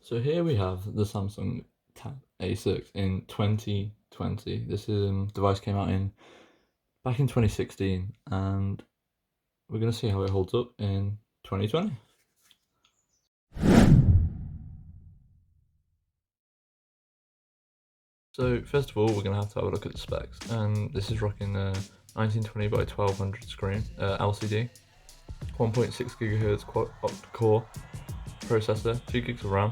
So here we have the Samsung Tab A6 in 2020. This device came out back in 2016, and we're going to see how it holds up in 2020. So first of all, we're going to have a look at the specs, and this is rocking a 1920 by 1200 screen LCD, 1.6 gigahertz quad-core processor, 2 gigs of RAM,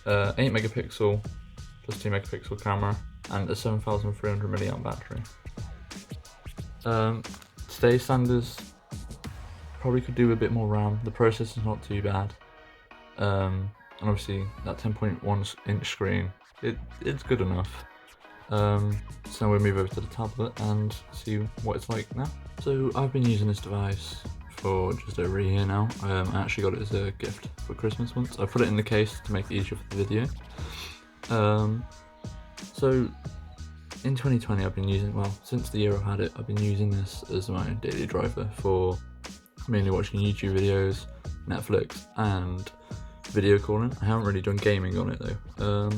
8 megapixel plus 2 megapixel camera, and a 7300 milliamp battery. Today's standards probably could do a bit more RAM. The processor's not too bad, and obviously that 10.1 inch screen, it's good enough. So now we'll move over to the tablet and see what it's like now. So I've been using this device for just over a year now. I actually got it as a gift for Christmas once. I put it in the case to make it easier for the video. So in 2020 I've been using, well, since the year I've had it, I've been using this as my daily driver for mainly watching YouTube videos, Netflix, and video calling. I haven't really done gaming on it though.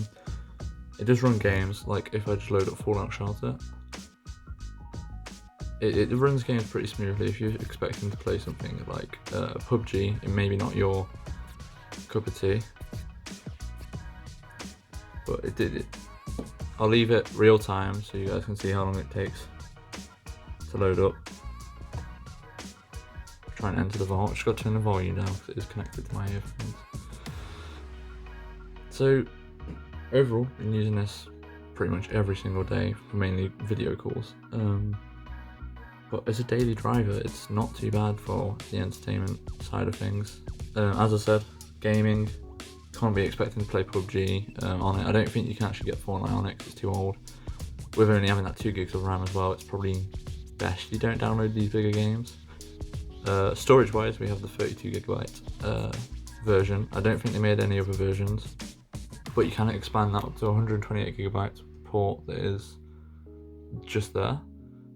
It does run games, like if I just load up Fallout Shelter, it runs games pretty smoothly. If you're expecting to play something like PUBG, it may be not your cup of tea, but it did it. I'll leave it real time so you guys can see how long it takes to load up. Try and enter the vault. Just got to turn the volume down because it is connected to my earphones. So overall, I've been using this pretty much every single day for mainly video calls. But as a daily driver, it's not too bad for the entertainment side of things. As I said, gaming, can't be expecting to play PUBG on it. I don't think you can actually get Fortnite on it because it's too old. With only having that 2 gigs of RAM as well, it's probably best you don't download these bigger games. Storage wise, we have the 32 gigabyte version. I don't think they made any other versions, but you can expand that up to 128 gigabytes port that is just there,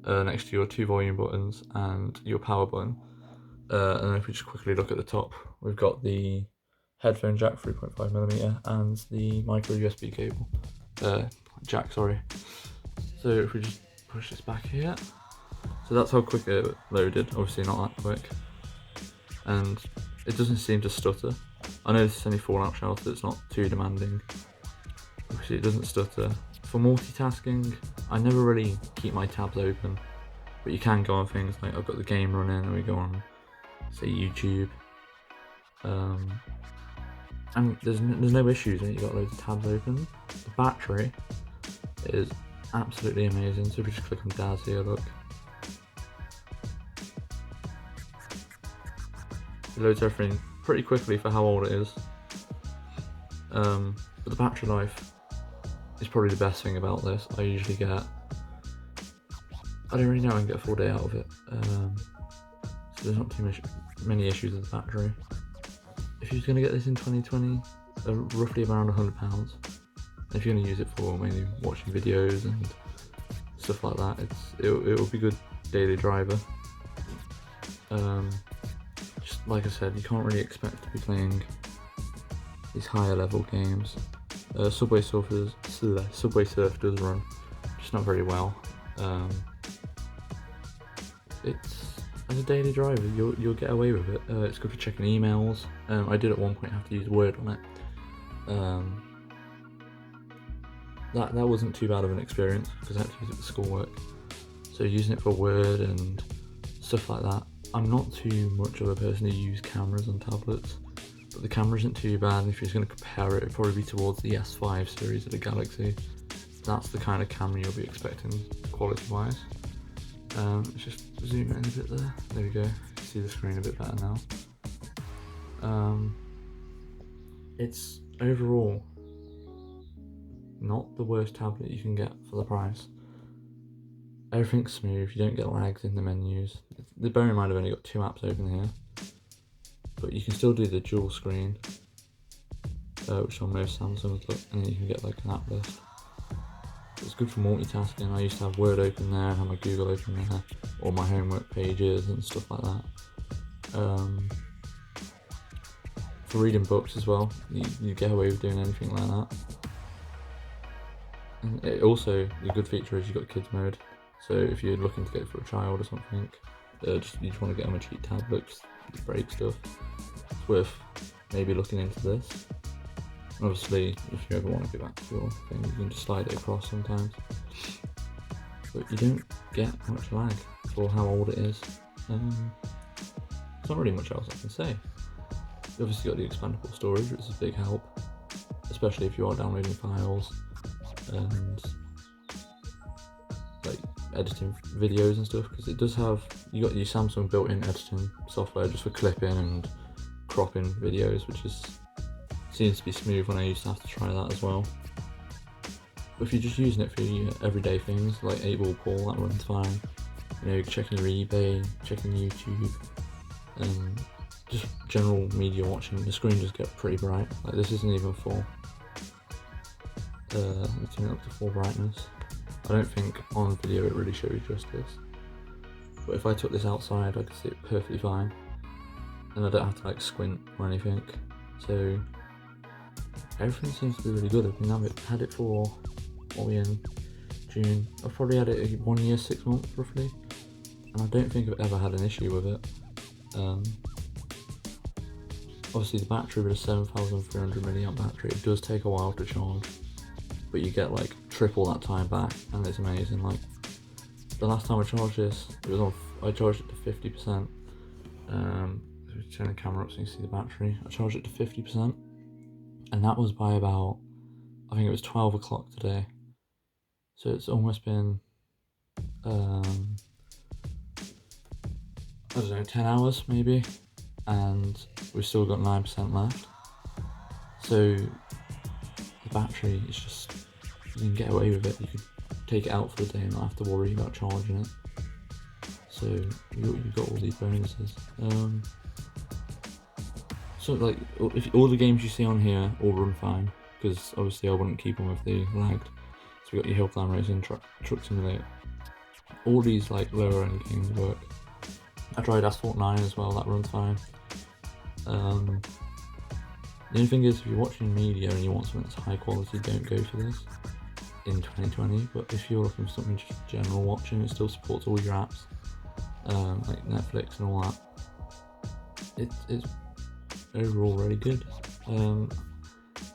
next to your 2 volume buttons and your power button. And if we just quickly look at the top, we've got the headphone jack 3.5mm and the micro USB cable jack, sorry. So if we just push this back here, so that's how quick it loaded. Obviously not that quick, and it doesn't seem to stutter. I know this is only Fallout Shelter, it's not too demanding. Obviously it doesn't stutter. For multitasking, I never really keep my tabs open, but you can go on things like I've got the game running and we go on, say, YouTube. And there's no issues when you've got loads of tabs open. The battery is absolutely amazing. So if we just click on Daz here, look. It loads everything pretty quickly for how old it is. But the battery life is probably the best thing about this. I usually get, I don't really know, I can get a full day out of it. So there's not too many issues with the battery. If you're going to get this in 2020, roughly around £100. If you're going to use it for mainly watching videos and stuff like that, it will be good daily driver. Just like I said, you can't really expect to be playing these higher level games. Subway Surf does run, just not very well. It's, as a daily driver, you'll get away with it. It's good for checking emails. I did at one point have to use Word on it. That wasn't too bad of an experience because I had to use it for schoolwork. So using it for Word and stuff like that. I'm not too much of a person who uses cameras on tablets, but the camera isn't too bad. And if you're just going to compare it, it'd probably be towards the S5 series of the Galaxy. That's the kind of camera you'll be expecting quality-wise. Let's just zoom in a bit there. There we go. See the screen a bit better now. It's overall not the worst tablet you can get for the price. Everything's smooth, you don't get lags in the menus. Bear in mind I've only got 2 apps open here, but you can still do the dual screen, which on most Samsungs, look, and then you can get like an app list. It's good for multitasking. I used to have Word open there, have my Google open there, or my homework pages and stuff like that. For reading books as well, you get away with doing anything like that. And it also, the good feature is you've got kids mode, so if you're looking to get it for a child or something, you just want to get them a cheap tablet, just break stuff, it's worth maybe looking into this. And obviously, if you ever want to go back to your thing, you can just slide it across sometimes. But you don't get much lag for how old it is. There's not really much else I can say. You obviously got the expandable storage, which is a big help, especially if you are downloading files and like editing videos and stuff, because it does have, you got your Samsung built-in editing software just for clipping and cropping videos, which seems to be smooth when I used to have to try that as well. But if you're just using it for your everyday things like 8-ball pool, that runs fine. You know, checking your eBay, checking YouTube, and just general media watching, the screen does get pretty bright. Like this isn't even full. Let's turn it up to full brightness. I don't think on video it really shows justice. But if I took this outside, I could see it perfectly fine. And I don't have to like squint or anything. So everything seems to be really good. I've been had it for, what are we in? June. I've probably had it 1 year, 6 months roughly. And I don't think I've ever had an issue with it. Obviously the battery with a 7,300 milliamp battery, it does take a while to charge, but you get like triple that time back, and it's amazing. Like the last time I charged this, I charged it to 50%. Turn the camera up so you can see the battery. I charged it to 50%, and that was by about, I think it was 12 o'clock today. So it's almost been, I don't know, 10 hours maybe, and we've still got 9% left. So the battery is just, you can get away with it. You could take it out for the day and not have to worry about charging it. So you've got all these bonuses. So like, if all the games you see on here all run fine, because obviously I wouldn't keep them if they lagged. So we got your Hill Climb Racing, Truck Simulator. All these like lower end games work. I tried Asphalt 9 as well, that runs fine. The only thing is, if you're watching media and you want something that's high quality, don't go for this in 2020. But if you're looking for something just general watching, it still supports all your apps, like Netflix and all that. It's overall really good.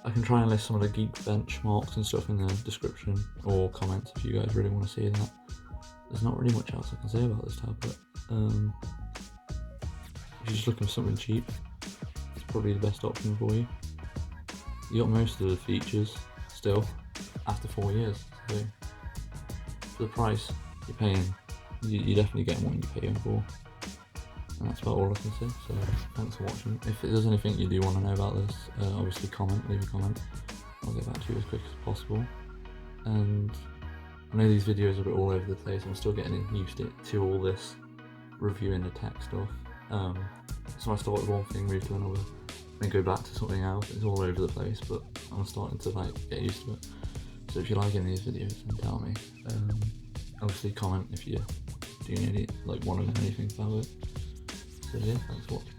I can try and list some of the geek benchmarks and stuff in the description or comments if you guys really want to see that. There's not really much else I can say about this tablet. If you're just looking for something cheap, it's probably the best option for you. You got most of the features still after 4 years, so for the price you're paying, you definitely get what you're paying for. And that's about all I can say, so thanks for watching. If there's anything you do want to know about this, obviously leave a comment. I'll get back to you as quick as possible. And I know these videos are a bit all over the place, I'm still getting used to all this reviewing the tech stuff. So I start with one thing, move to another, then go back to something else. It's all over the place, but I'm starting to like get used to it. So if you're liking these videos, then tell me. Obviously comment if you do need it, like want to know anything about it. So yeah, thanks for watching.